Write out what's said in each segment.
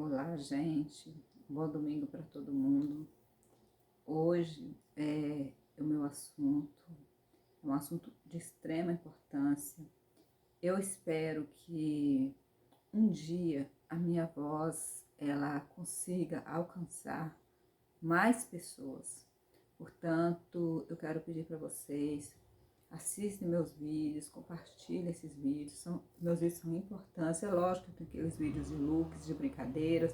Olá, gente. Bom domingo para todo mundo. Hoje o meu assunto é um assunto de extrema importância. Eu espero que um dia a minha voz ela consiga alcançar mais pessoas. Portanto, eu quero pedir para vocês assistem meus vídeos, compartilhem esses vídeos. Meus vídeos são importantes. É lógico que eu tenho aqueles vídeos de looks, de brincadeiras,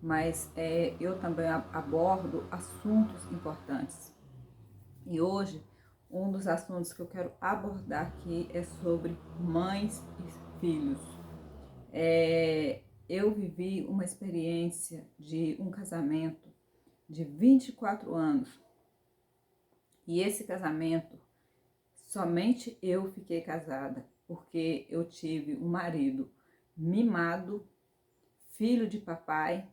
mas eu também abordo assuntos importantes. E hoje, um dos assuntos que eu quero abordar aqui é sobre mães e filhos. Eu vivi uma experiência de um casamento de 24 anos. E esse casamento, somente eu fiquei casada, porque eu tive um marido mimado, filho de papai,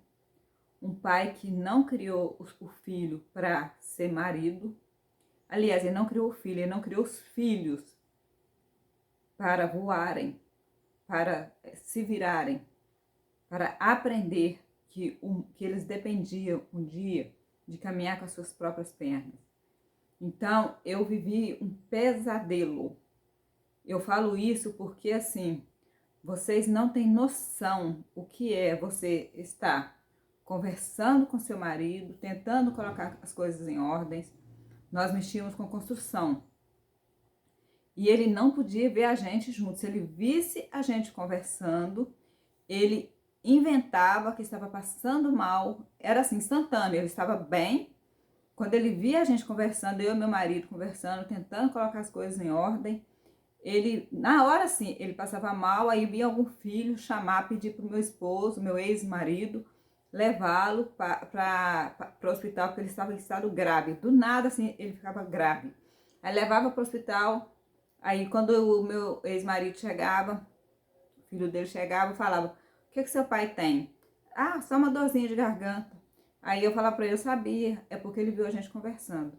um pai que não criou o filho para ser marido. Aliás, ele não criou o filho, ele não criou os filhos para voarem, para se virarem, para aprender que eles dependiam um dia de caminhar com as suas próprias pernas. Então, eu vivi um pesadelo. Eu falo isso porque, assim, vocês não têm noção o que é você estar conversando com seu marido, tentando colocar as coisas em ordens. Nós mexíamos com construção. E ele não podia ver a gente junto. Se ele visse a gente conversando, ele inventava que estava passando mal. Era assim, instantâneo. Ele estava bem. Quando ele via a gente conversando, eu e meu marido conversando, tentando colocar as coisas em ordem, ele, na hora assim, ele passava mal, aí vinha algum filho chamar, pedir para o meu esposo, meu ex-marido, levá-lo para o hospital, porque ele estava em estado grave. Do nada, assim, ele ficava grave. Aí levava para o hospital, aí quando o meu ex-marido chegava, o filho dele chegava e falava, o que seu pai tem? Ah, só uma dorzinha de garganta. Aí eu falava para ele, eu sabia, é porque ele viu a gente conversando.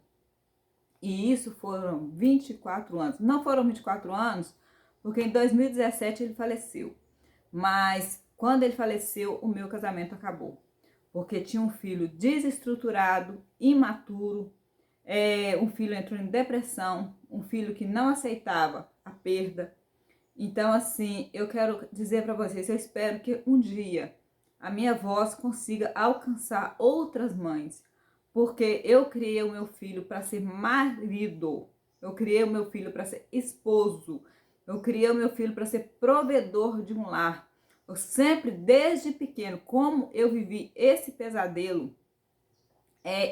E isso foram 24 anos. Não foram 24 anos, porque em 2017 ele faleceu. Mas quando ele faleceu, o meu casamento acabou. Porque tinha um filho desestruturado, imaturo, um filho entrou em depressão, um filho que não aceitava a perda. Então, assim, eu quero dizer para vocês, eu espero que um dia a minha voz consiga alcançar outras mães, porque eu criei o meu filho para ser marido, eu criei o meu filho para ser esposo, eu criei o meu filho para ser provedor de um lar. Eu sempre, desde pequeno, como eu vivi esse pesadelo,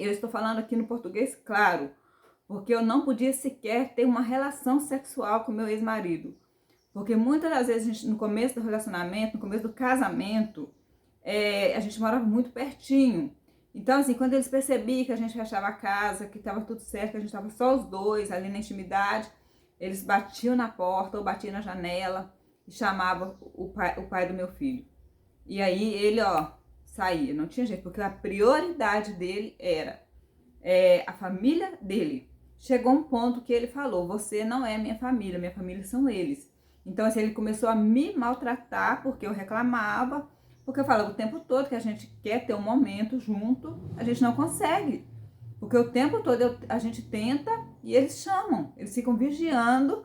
eu estou falando aqui no português claro, porque eu não podia sequer ter uma relação sexual com meu ex-marido. Porque muitas das vezes, no começo do relacionamento, no começo do casamento, a gente morava muito pertinho. Então, assim, quando eles percebiam que a gente fechava a casa, que estava tudo certo, que a gente estava só os dois ali na intimidade, eles batiam na porta ou batiam na janela e chamavam o pai do meu filho. E aí ele, saía, não tinha jeito, porque a prioridade dele era a família dele. Chegou um ponto que ele falou, você não é minha família são eles. Então, assim, ele começou a me maltratar porque eu reclamava, porque eu falava o tempo todo que a gente quer ter um momento junto, a gente não consegue. Porque o tempo todo a gente tenta e eles chamam, eles ficam vigiando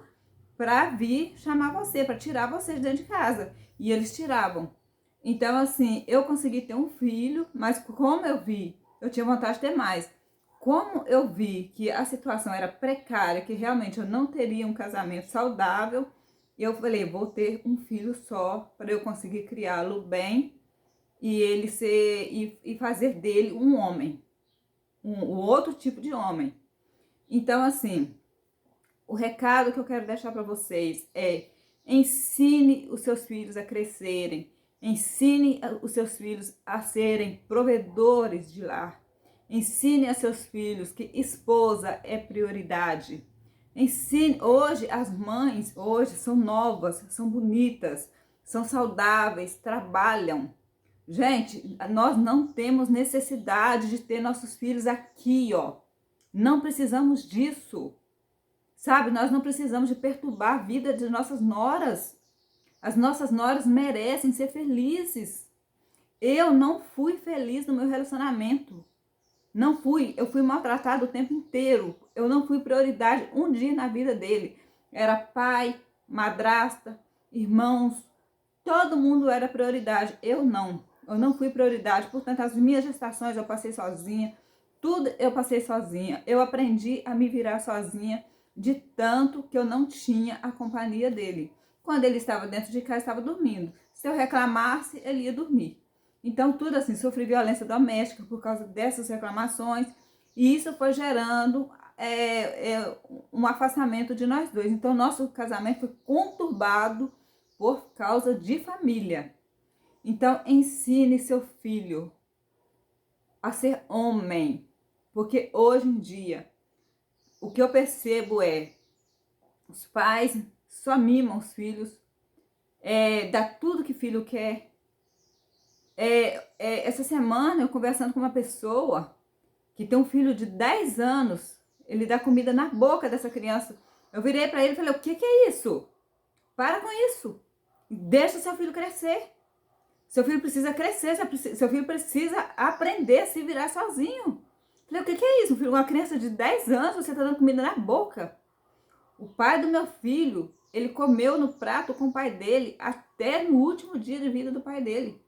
para vir chamar você, para tirar você de dentro de casa. E eles tiravam. Então, assim, eu consegui ter um filho, mas como eu vi, eu tinha vontade de ter mais. Como eu vi que a situação era precária, que realmente eu não teria um casamento saudável, eu falei, vou ter um filho só para eu conseguir criá-lo bem e ele ser e fazer dele um homem, um outro tipo de homem. Então, assim, o recado que eu quero deixar para vocês é: ensine os seus filhos a crescerem, ensine os seus filhos a serem provedores de lar. Ensine a seus filhos que esposa é prioridade. Ensine, hoje as mães hoje são novas, são bonitas, são saudáveis, trabalham. Gente, nós não temos necessidade de ter nossos filhos aqui, ó. Não precisamos disso. Sabe, nós não precisamos de perturbar a vida de nossas noras. As nossas noras merecem ser felizes. eu não fui feliz no meu relacionamento. Não fui, eu fui maltratada o tempo inteiro. Eu não fui prioridade um dia na vida dele. Era pai, madrasta, irmãos, todo mundo era prioridade. Eu não fui prioridade. Portanto, as minhas gestações eu passei sozinha, tudo eu passei sozinha. Eu aprendi a me virar sozinha, de tanto que eu não tinha a companhia dele. Quando ele estava dentro de casa, estava dormindo. Se eu reclamasse, ele ia dormir. Então, tudo assim, sofri violência doméstica por causa dessas reclamações, e isso foi gerando um afastamento de nós dois. Então, nosso casamento foi conturbado por causa de família. Então, ensine seu filho a ser homem, porque hoje em dia, o que eu percebo é, os pais só mimam os filhos, dá tudo que filho quer. Essa semana eu conversando com uma pessoa que tem um filho de 10 anos, ele dá comida na boca dessa criança. Eu virei para ele e falei, o que é isso? Para com isso. Deixa seu filho crescer. Seu filho precisa crescer, seu filho precisa aprender a se virar sozinho. Falei, o que é isso? Uma criança de 10 anos, você está dando comida na boca. O pai do meu filho, ele comeu no prato com o pai dele até no último dia de vida do pai dele.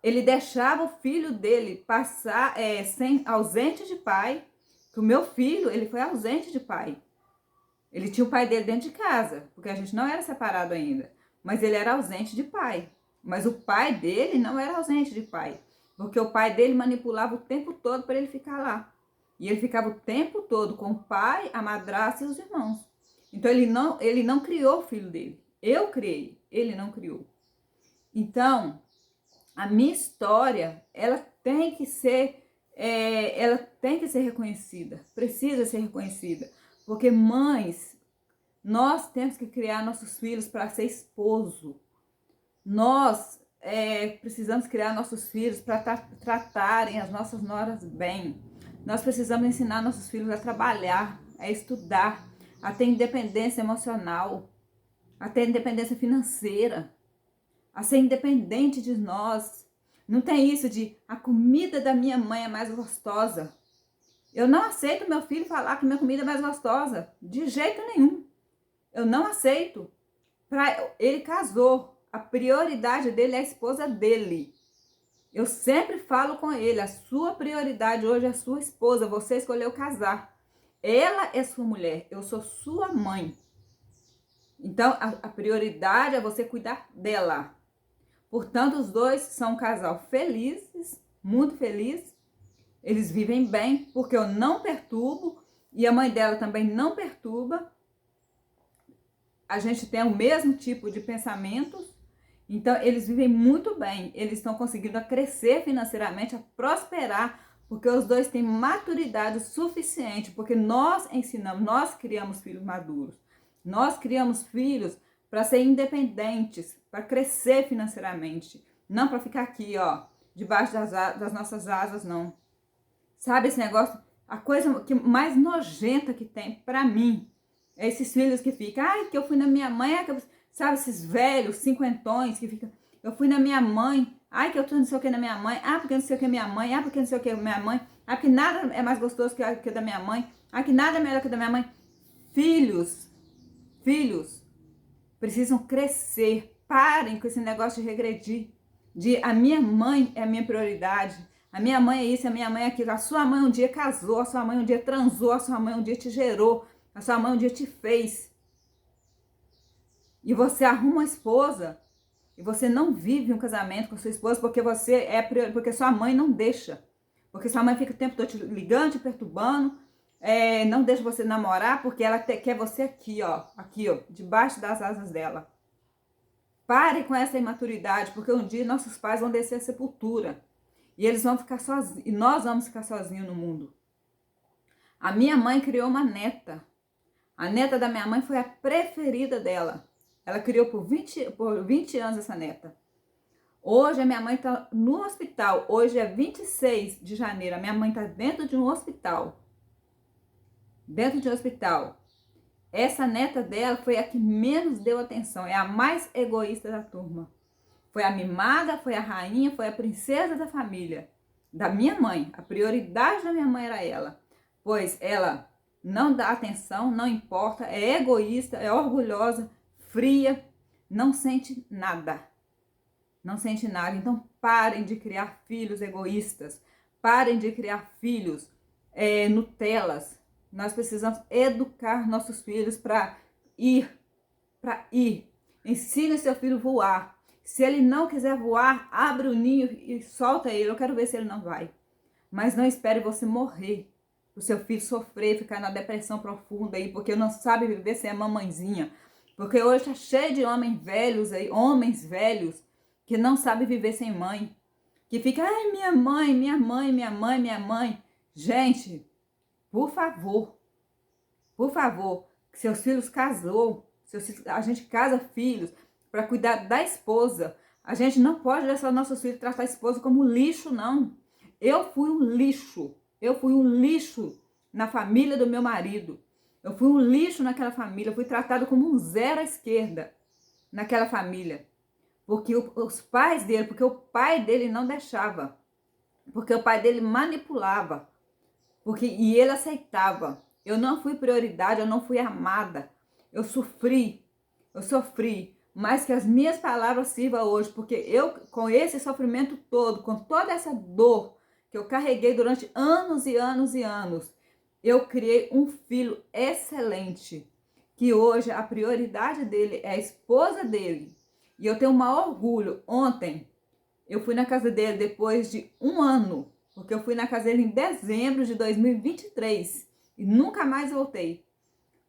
Ele deixava o filho dele passar ausente de pai, que o meu filho, ele foi ausente de pai. Ele tinha o pai dele dentro de casa, porque a gente não era separado ainda, mas ele era ausente de pai. Mas o pai dele não era ausente de pai, porque o pai dele manipulava o tempo todo para ele ficar lá. E ele ficava o tempo todo com o pai, a madrasta e os irmãos. Então ele não criou o filho dele. Eu criei, ele não criou. Então, a minha história, ela tem que ser reconhecida, precisa ser reconhecida, porque mães, nós temos que criar nossos filhos para ser esposo. Nós precisamos criar nossos filhos para tratarem as nossas noras bem. Nós precisamos ensinar nossos filhos a trabalhar, a estudar, a ter independência emocional, a ter independência financeira, a ser independente de nós. Não tem isso de a comida da minha mãe é mais gostosa. Eu não aceito meu filho falar que minha comida é mais gostosa. De jeito nenhum. Eu não aceito. Ele casou. A prioridade dele é a esposa dele. Eu sempre falo com ele, a sua prioridade hoje é a sua esposa. Você escolheu casar. Ela é sua mulher. Eu sou sua mãe. Então, a prioridade é você cuidar dela. Portanto, os dois são um casal felizes, muito feliz. Eles vivem bem, porque eu não perturbo e a mãe dela também não perturba. A gente tem o mesmo tipo de pensamentos. Então, eles vivem muito bem. Eles estão conseguindo crescer financeiramente, a prosperar, porque os dois têm maturidade suficiente, porque nós ensinamos, nós criamos filhos maduros. Nós criamos filhos para ser independentes, para crescer financeiramente, não para ficar aqui, ó, debaixo das nossas asas, não. Sabe esse negócio? A coisa que mais nojenta que tem para mim é esses filhos que ficam, ai, que eu fui na minha mãe, sabe, esses velhos cinquentões que ficam, eu fui na minha mãe, ai, que eu tô não sei o que na minha mãe, porque não sei o que minha mãe, porque não sei o que minha mãe, porque nada é mais gostoso que o da minha mãe, que nada é melhor que o da minha mãe. Filhos precisam crescer. Parem com esse negócio de regredir. De a minha mãe é a minha prioridade. A minha mãe é isso, a minha mãe é aquilo. A sua mãe um dia casou, a sua mãe um dia transou, a sua mãe um dia te gerou, a sua mãe um dia te fez. E você arruma uma esposa e você não vive um casamento com a sua esposa porque sua mãe não deixa. Porque sua mãe fica o tempo todo te ligando, te perturbando, não deixa você namorar porque ela quer você aqui, ó, debaixo das asas dela. Pare com essa imaturidade, porque um dia nossos pais vão descer a sepultura e eles vão ficar sozinhos, e nós vamos ficar sozinhos no mundo. A minha mãe criou uma neta. A neta da minha mãe foi a preferida dela. Ela criou por 20 anos essa neta. Hoje a minha mãe está no hospital. Hoje é 26 de janeiro. A minha mãe está dentro de um hospital. Dentro de um hospital. Essa neta dela foi a que menos deu atenção. É a mais egoísta da turma. Foi a mimada, foi a rainha, foi a princesa da família, da minha mãe. A prioridade da minha mãe era ela, pois ela não dá atenção, não importa, é egoísta, é orgulhosa, fria, não sente nada. Não sente nada. Então parem de criar filhos egoístas. Parem de criar filhos Nutelas. Nós precisamos educar nossos filhos para ir. Ensine seu filho a voar. Se ele não quiser voar, abre o ninho e solta ele. Eu quero ver se ele não vai. Mas não espere você morrer. O seu filho sofrer, ficar na depressão profunda aí, porque não sabe viver sem a mamãezinha. Porque hoje está cheio de homens velhos aí, homens velhos, que não sabem viver sem mãe. Que fica, ai, minha mãe, minha mãe, minha mãe, minha mãe. Gente, por favor, que seus filhos casou, a gente casa filhos para cuidar da esposa. A gente não pode deixar nossos filhos tratar a esposa como lixo, não. Eu fui um lixo na família do meu marido. Eu fui um lixo naquela família, eu fui tratado como um zero à esquerda naquela família. Porque os pais dele, porque o pai dele não deixava. Porque o pai dele manipulava. E ele aceitava. Eu não fui prioridade, eu não fui amada. Eu sofri. Mas que as minhas palavras sirvam hoje. Porque eu, com esse sofrimento todo, com toda essa dor que eu carreguei durante anos e anos e anos, eu criei um filho excelente. Que hoje a prioridade dele é a esposa dele. E eu tenho o maior orgulho. Ontem, eu fui na casa dele depois de um ano. Porque eu fui na casa dele em dezembro de 2023. E nunca mais voltei.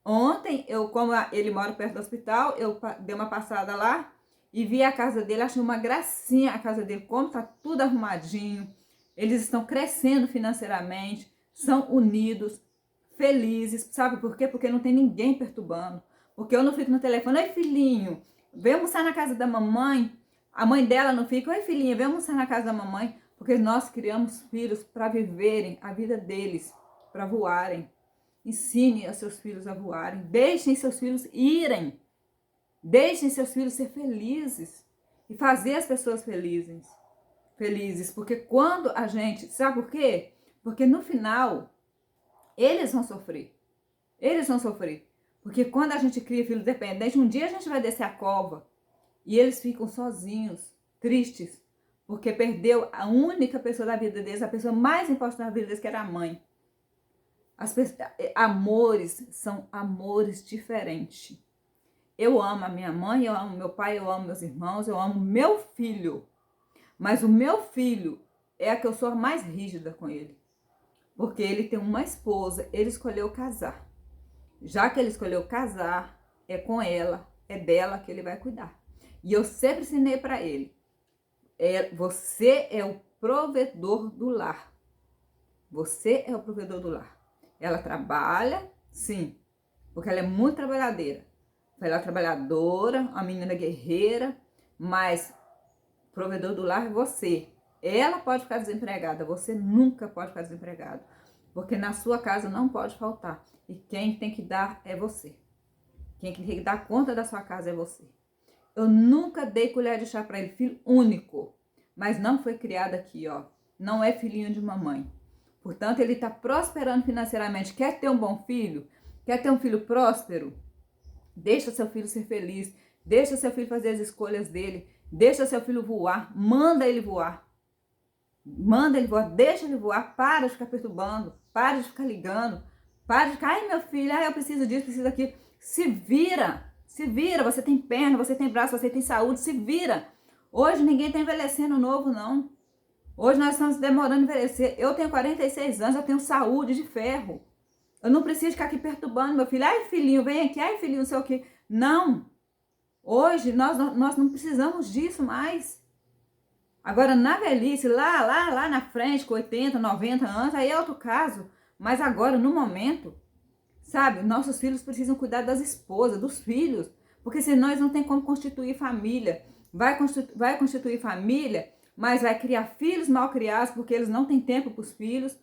Ontem, como ele mora perto do hospital, eu dei uma passada lá e vi a casa dele. Achei uma gracinha a casa dele. Como tá tudo arrumadinho. Eles estão crescendo financeiramente. São unidos, felizes. Sabe por quê? Porque não tem ninguém perturbando. Porque eu não fico no telefone. Oi, filhinho. Vem almoçar na casa da mamãe. A mãe dela não fica, oi filhinha, vem almoçar na casa da mamãe. Porque nós criamos filhos para viverem a vida deles, para voarem. Ensine a seus filhos a voarem. Deixem seus filhos irem. Deixem seus filhos ser felizes. E fazer as pessoas felizes. Porque quando a gente... Sabe por quê? Porque no final, eles vão sofrer. Porque quando a gente cria filho dependente, um dia a gente vai descer a cova e eles ficam sozinhos, tristes, porque perdeu a única pessoa da vida deles, a pessoa mais importante da vida deles, que era a mãe. Amores são amores diferentes. Eu amo a minha mãe, eu amo meu pai, eu amo meus irmãos, eu amo meu filho. Mas o meu filho é a que eu sou mais rígida com ele. Porque ele tem uma esposa, ele escolheu casar. Já que ele escolheu casar, é com ela, é dela que ele vai cuidar. E eu sempre ensinei para ele, você é o provedor do lar. Você é o provedor do lar. Ela trabalha, sim, porque ela é muito trabalhadeira. Ela é trabalhadora, uma menina guerreira, mas o provedor do lar é você. Ela pode ficar desempregada, você nunca pode ficar desempregado. Porque na sua casa não pode faltar. E quem tem que dar é você. Quem tem que dar conta da sua casa é você. Eu nunca dei colher de chá para ele, filho único. Mas não foi criado aqui, ó. Não é filhinho de mamãe. Portanto, ele está prosperando financeiramente. Quer ter um bom filho? Quer ter um filho próspero? Deixa seu filho ser feliz. Deixa seu filho fazer as escolhas dele. Deixa seu filho voar. Manda ele voar. Deixa ele voar. Para de ficar perturbando. Para de ficar ligando. Para de ficar, ai meu filho, eu preciso disso, preciso daquilo. Se vira. Você tem perna, você tem braço, você tem saúde, se vira. Hoje ninguém está envelhecendo novo, não. Hoje nós estamos demorando a envelhecer. Eu tenho 46 anos, eu tenho saúde de ferro. Eu não preciso ficar aqui perturbando meu filho. Ai, filhinho, vem aqui. Ai, filhinho, não sei o quê. Não. Hoje nós não precisamos disso mais. Agora, na velhice, lá na frente, com 80, 90 anos, aí é outro caso. Mas agora, no momento, sabe, nossos filhos precisam cuidar das esposas, dos filhos. Porque senão eles não tem como constituir família. Vai constituir família, mas vai criar filhos mal criados, porque eles não têm tempo para os filhos,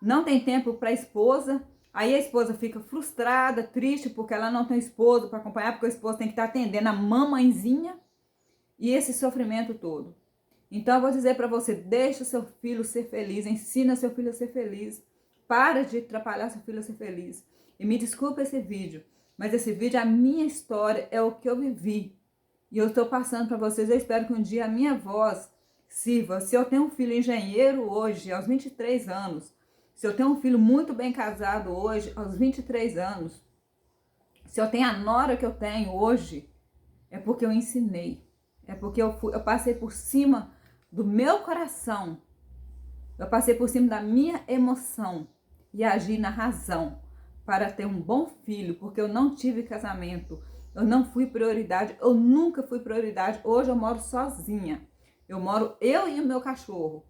não tem tempo para a esposa. Aí a esposa fica frustrada, triste, porque ela não tem esposo para acompanhar, porque o esposo tem que estar atendendo a mamãezinha. e esse sofrimento todo. Então eu vou dizer para você, deixa seu filho ser feliz, ensina seu filho a ser feliz. Para de atrapalhar seu filho a ser feliz. E me desculpa esse vídeo, mas esse vídeo é a minha história, é o que eu vivi. E eu estou passando para vocês, eu espero que um dia a minha voz sirva. Se eu tenho um filho engenheiro hoje, aos 23 anos, se eu tenho um filho muito bem casado hoje, aos 23 anos, se eu tenho a nora que eu tenho hoje, é porque eu ensinei. É porque eu passei por cima do meu coração. Eu passei por cima da minha emoção e agi na razão para ter um bom filho, porque eu não tive casamento, eu não fui prioridade, eu nunca fui prioridade. Hoje eu moro sozinha. Eu moro eu e o meu cachorro.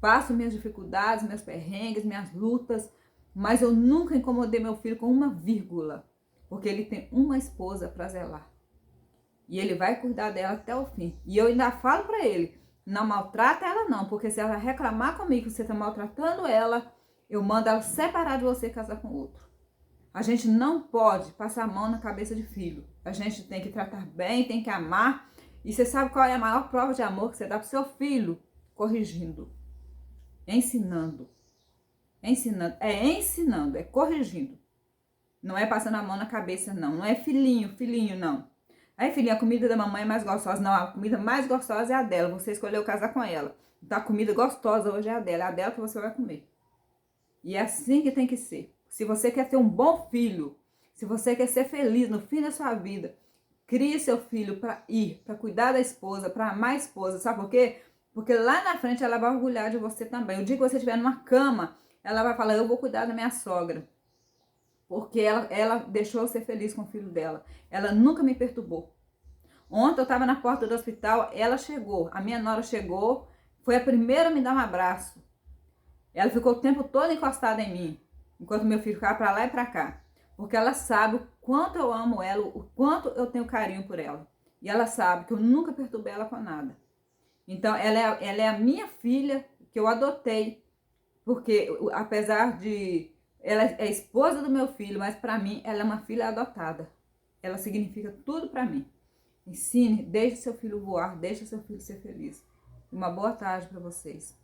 Passo minhas dificuldades, meus perrengues, minhas lutas, mas eu nunca incomodei meu filho com uma vírgula, porque ele tem uma esposa para zelar. E ele vai cuidar dela até o fim. E eu ainda falo para ele, não maltrata ela não, porque se ela reclamar comigo que você está maltratando ela, eu mando ela separar de você e casar com outro. A gente não pode passar a mão na cabeça de filho. A gente tem que tratar bem, tem que amar. E você sabe qual é a maior prova de amor que você dá pro seu filho? Corrigindo. Ensinando. Ensinando. Ensinando, é corrigindo. Não é passando a mão na cabeça, não. Não é filhinho, não. Aí, filhinha, a comida da mamãe é mais gostosa. Não, a comida mais gostosa é a dela. Você escolheu casar com ela. Então, a comida gostosa hoje é a dela. É a dela que você vai comer. E é assim que tem que ser. Se você quer ter um bom filho, se você quer ser feliz no fim da sua vida, crie seu filho para cuidar da esposa, para amar a esposa. Sabe por quê? Porque lá na frente ela vai orgulhar de você também. O dia que você estiver numa cama, ela vai falar, eu vou cuidar da minha sogra. Porque ela deixou eu ser feliz com o filho dela. Ela nunca me perturbou. Ontem eu estava na porta do hospital, ela chegou, a minha nora chegou, foi a primeira a me dar um abraço. Ela ficou o tempo todo encostada em mim, enquanto meu filho ficava para lá e para cá. Porque ela sabe o quanto eu amo ela, o quanto eu tenho carinho por ela. E ela sabe que eu nunca perturbei ela com nada. Então, ela é a minha filha que eu adotei. Porque, apesar de... Ela é esposa do meu filho, mas para mim, ela é uma filha adotada. Ela significa tudo para mim. Ensine, deixe seu filho voar, deixe seu filho ser feliz. Uma boa tarde para vocês.